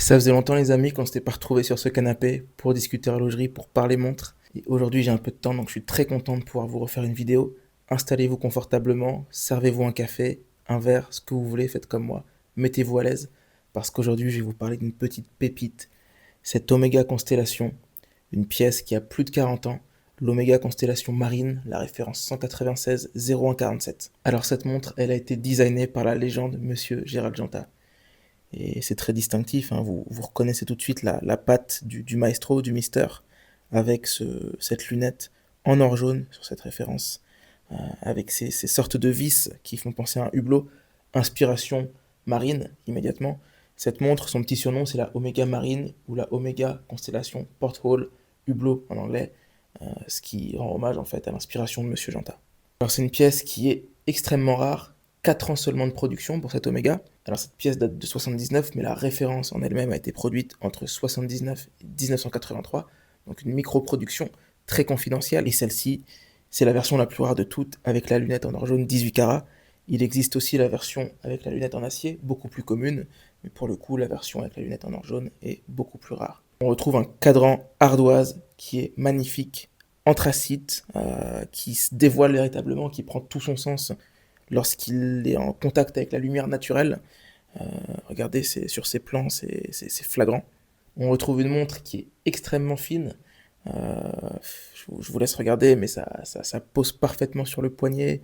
Ça faisait longtemps les amis qu'on s'était pas retrouvés sur ce canapé pour discuter horlogerie, pour parler montre. Et aujourd'hui j'ai un peu de temps donc je suis très content de pouvoir vous refaire une vidéo. Installez-vous confortablement, servez-vous un café, un verre, ce que vous voulez, faites comme moi. Mettez-vous à l'aise parce qu'aujourd'hui je vais vous parler d'une petite pépite. Cette Omega Constellation, une pièce qui a plus de 40 ans, l'Omega Constellation Marine, la référence 196 0147. Alors cette montre, elle a été designée par la légende Monsieur Gérald Janta. Et c'est très distinctif, hein. Vous reconnaissez tout de suite la patte du maestro, du mister, avec cette lunette en or jaune sur cette référence, avec ces sortes de vis qui font penser à un hublot, inspiration marine immédiatement. Cette montre, son petit surnom, c'est la Omega Marine ou la Omega Constellation Porthole, hublot en anglais, ce qui rend hommage en fait à l'inspiration de Monsieur Janta. Alors c'est une pièce qui est extrêmement rare, 4 ans seulement de production pour cette Omega. Alors cette pièce date de 79, mais la référence en elle-même a été produite entre 79 et 1983, donc une micro-production très confidentielle. Et celle-ci, c'est la version la plus rare de toutes, avec la lunette en or jaune 18 carats. Il existe aussi la version avec la lunette en acier, beaucoup plus commune, mais pour le coup, la version avec la lunette en or jaune est beaucoup plus rare. On retrouve un cadran ardoise qui est magnifique, anthracite, qui se dévoile véritablement, qui prend tout son sens lorsqu'il est en contact avec la lumière naturelle. Regardez, sur ces plans, c'est flagrant. On retrouve une montre qui est extrêmement fine. Euh, je vous laisse regarder, mais ça pose parfaitement sur le poignet.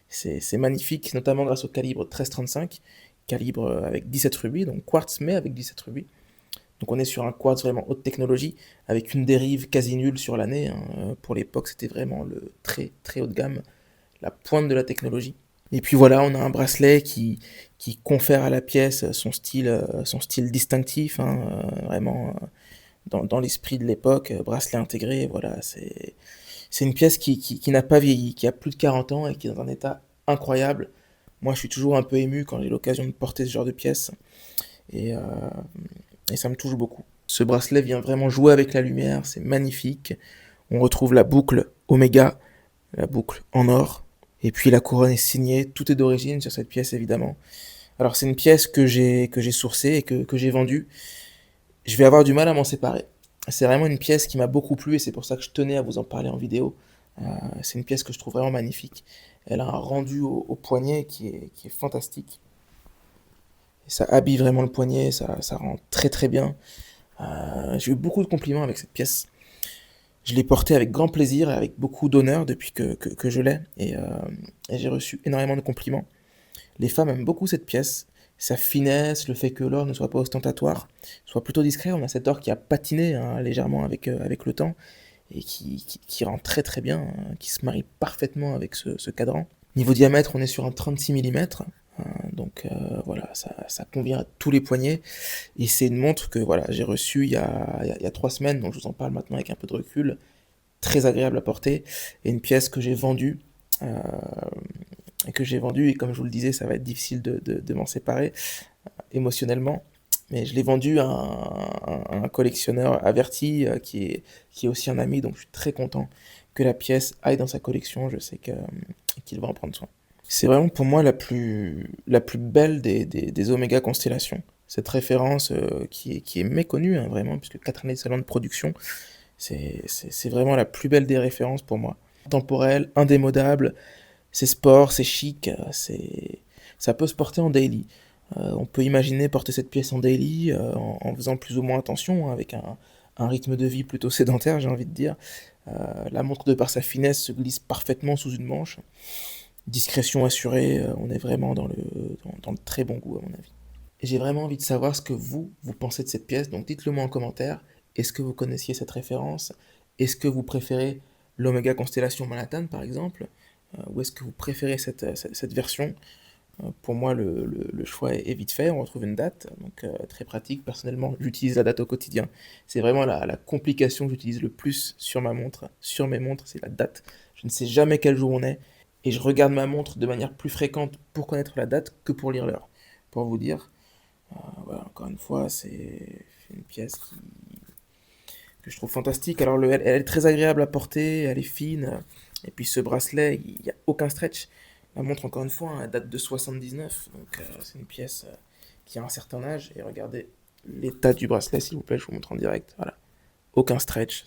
C'est magnifique, notamment grâce au calibre 1335, calibre avec 17 rubis, donc quartz mais avec 17 rubis. Donc on est sur un quartz vraiment haute technologie, avec une dérive quasi nulle sur l'année, hein. Pour l'époque, c'était vraiment le très très haut de gamme, la pointe de la technologie. Et puis voilà, on a un bracelet qui confère à la pièce son style distinctif, hein, vraiment dans l'esprit de l'époque, bracelet intégré, voilà, c'est une pièce qui n'a pas vieilli, qui a plus de 40 ans et qui est dans un état incroyable. Moi, je suis toujours un peu ému quand j'ai l'occasion de porter ce genre de pièce et, euh, et ça me touche beaucoup. Ce bracelet vient vraiment jouer avec la lumière, c'est magnifique. On retrouve la boucle Oméga, la boucle en or, et puis la couronne est signée, tout est d'origine sur cette pièce évidemment. Alors c'est une pièce que j'ai sourcée et que j'ai vendue. Je vais avoir du mal à m'en séparer. C'est vraiment une pièce qui m'a beaucoup plu et c'est pour ça que je tenais à vous en parler en vidéo. C'est une pièce que je trouve vraiment magnifique. Elle a un rendu au poignet qui est fantastique. Et ça habille vraiment le poignet, ça rend très très bien. J'ai eu beaucoup de compliments avec cette pièce. Je l'ai portée avec grand plaisir et avec beaucoup d'honneur depuis que je l'ai. Et j'ai reçu énormément de compliments. Les femmes aiment beaucoup cette pièce, sa finesse, le fait que l'or ne soit pas ostentatoire, soit plutôt discret. On a cet or qui a patiné, hein, légèrement avec le temps et qui rend très très bien, hein, qui se marie parfaitement avec ce cadran. Niveau diamètre, on est sur un 36 mm, donc voilà, ça convient à tous les poignets. Et c'est une montre que voilà, j'ai reçue il y a 3 semaines, donc je vous en parle maintenant avec un peu de recul. Très agréable à porter et une pièce que j'ai vendue. euh, et comme je vous le disais, ça va être difficile de m'en séparer émotionnellement. Mais je l'ai vendu à un collectionneur averti qui est aussi un ami, donc je suis très content que la pièce aille dans sa collection. Je sais qu'il va en prendre soin. C'est vraiment pour moi la plus belle des Omega Constellations. Cette référence qui est méconnue, hein, vraiment, puisque 4 années de salon de production, c'est vraiment la plus belle des références pour moi. Temporelle, indémodable, c'est sport, c'est chic, ça peut se porter en daily. On peut imaginer porter cette pièce en daily en faisant plus ou moins attention, hein, avec un rythme de vie plutôt sédentaire, j'ai envie de dire. La montre, de par sa finesse, se glisse parfaitement sous une manche. Discrétion assurée, on est vraiment dans le très bon goût à mon avis. Et j'ai vraiment envie de savoir ce que vous pensez de cette pièce, donc dites-le moi en commentaire. Est-ce que vous connaissiez cette référence? Est-ce que vous préférez l'Omega Constellation Manhattan par exemple? Ou est-ce que vous préférez cette version? Pour moi, le choix est vite fait. On retrouve une date, donc très pratique. Personnellement, j'utilise la date au quotidien. C'est vraiment la complication que j'utilise le plus sur ma montre, sur mes montres, c'est la date. Je ne sais jamais quel jour on est, et je regarde ma montre de manière plus fréquente pour connaître la date que pour lire l'heure. Pour vous dire, voilà, encore une fois, c'est une pièce que je trouve fantastique. Alors, elle est très agréable à porter, elle est fine. Et puis, ce bracelet, il n'y a aucun stretch. La montre, encore une fois, hein, elle date de 79. Donc, c'est une pièce qui a un certain âge. Et regardez, l'état du bracelet, s'il vous plaît, je vous montre en direct. Voilà, aucun stretch,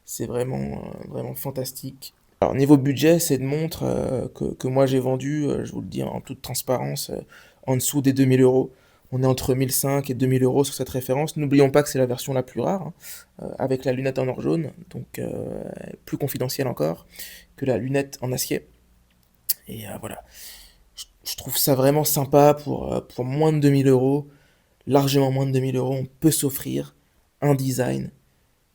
c'est vraiment fantastique. Alors, niveau budget, c'est une montre que moi j'ai vendue, je vous le dis en toute transparence, en dessous des 2 000 euros. On est entre 1 500 et 2 000 euros sur cette référence. N'oublions pas que c'est la version la plus rare, hein, avec la lunette en or jaune, donc plus confidentielle encore que la lunette en acier. Et voilà, je trouve ça vraiment sympa pour moins de 2 000 euros, largement moins de 2 000 euros, on peut s'offrir un design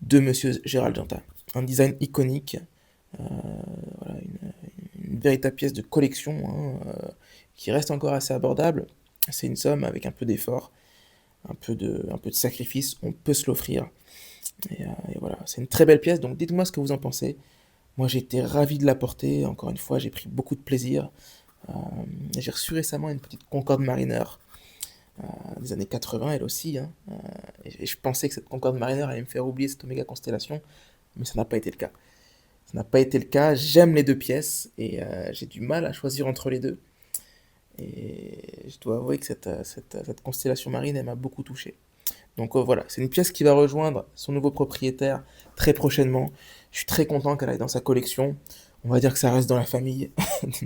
de Monsieur Gérald Genta. Un design iconique, euh, voilà, une véritable pièce de collection, hein, qui reste encore assez abordable. C'est une somme avec un peu d'effort, un peu de sacrifice, on peut se l'offrir. Et voilà, c'est une très belle pièce, donc dites-moi ce que vous en pensez. Moi j'ai été ravi de la porter, encore une fois j'ai pris beaucoup de plaisir. Euh, j'ai reçu récemment une petite Concorde Mariner des années 80 elle aussi, hein. Et je pensais que cette Concorde Mariner allait me faire oublier cette Omega Constellation, mais ça n'a pas été le cas. Ça n'a pas été le cas, j'aime les deux pièces et j'ai du mal à choisir entre les deux. Et je dois avouer que cette constellation marine, elle m'a beaucoup touché. Donc voilà, c'est une pièce qui va rejoindre son nouveau propriétaire très prochainement. Je suis très content qu'elle aille dans sa collection. On va dire que ça reste dans la famille.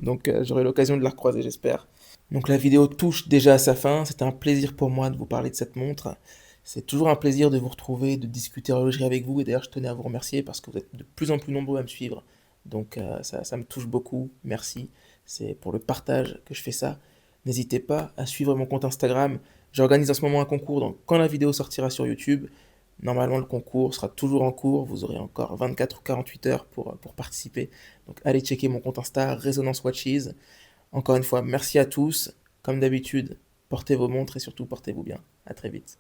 Donc j'aurai l'occasion de la recroiser, j'espère. Donc la vidéo touche déjà à sa fin. C'était un plaisir pour moi de vous parler de cette montre. C'est toujours un plaisir de vous retrouver, de discuter horlogerie avec vous. Et d'ailleurs, je tenais à vous remercier parce que vous êtes de plus en plus nombreux à me suivre. Donc ça me touche beaucoup. Merci. C'est pour le partage que je fais ça. N'hésitez pas à suivre mon compte Instagram. J'organise en ce moment un concours, donc quand la vidéo sortira sur YouTube, normalement le concours sera toujours en cours. Vous aurez encore 24 ou 48 heures pour participer. Donc allez checker mon compte Insta, Résonance Watches. Encore une fois, merci à tous. Comme d'habitude, portez vos montres et surtout portez-vous bien. À très vite.